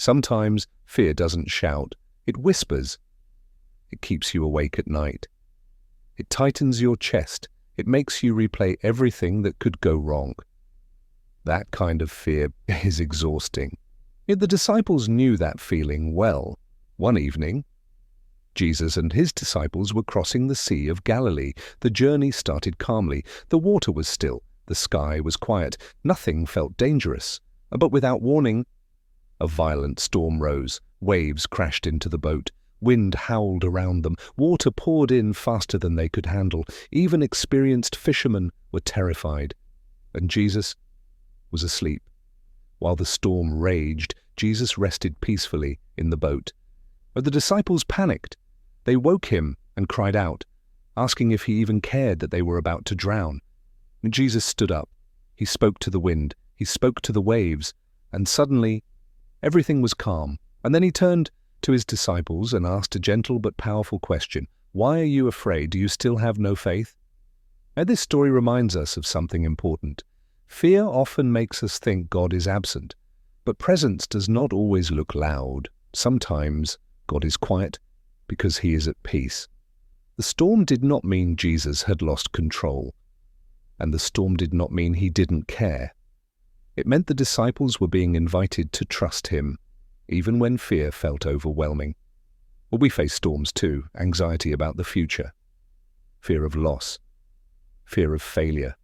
Sometimes fear doesn't shout, it whispers. It keeps you awake at night. It tightens your chest. It makes you replay everything that could go wrong. That kind of fear is exhausting. Yet the disciples knew that feeling well. One evening, Jesus and his disciples were crossing the Sea of Galilee. The journey started calmly. The water was still. The sky was quiet. Nothing felt dangerous. But without warning, a violent storm rose. Waves crashed into the boat. Wind howled around them. Water poured in faster than they could handle. Even experienced fishermen were terrified. And Jesus was asleep. While the storm raged, Jesus rested peacefully in the boat. But the disciples panicked. They woke him and cried out, asking if he even cared that they were about to drown. Jesus stood up. He spoke to the wind. He spoke to the waves. And suddenly, everything was calm. And then he turned to his disciples and asked a gentle but powerful question. Why are you afraid? Do you still have no faith? Now, this story reminds us of something important. Fear often makes us think God is absent. But presence does not always look loud. Sometimes God is quiet because he is at peace. The storm did not mean Jesus had lost control. And the storm did not mean he didn't care. It meant the disciples were being invited to trust him, even when fear felt overwhelming. Well, we face storms too, anxiety about the future, fear of loss, fear of failure,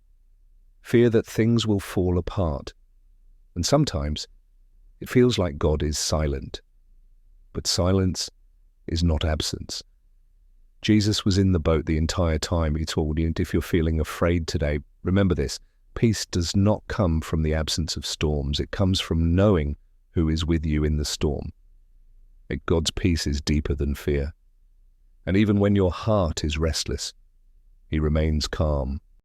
fear that things will fall apart. And sometimes it feels like God is silent. But silence is not absence. Jesus was in the boat the entire time. He told you, if you're feeling afraid today, remember this. Peace does not come from the absence of storms. It comes from knowing who is with you in the storm. God's peace is deeper than fear. And even when your heart is restless, he remains calm.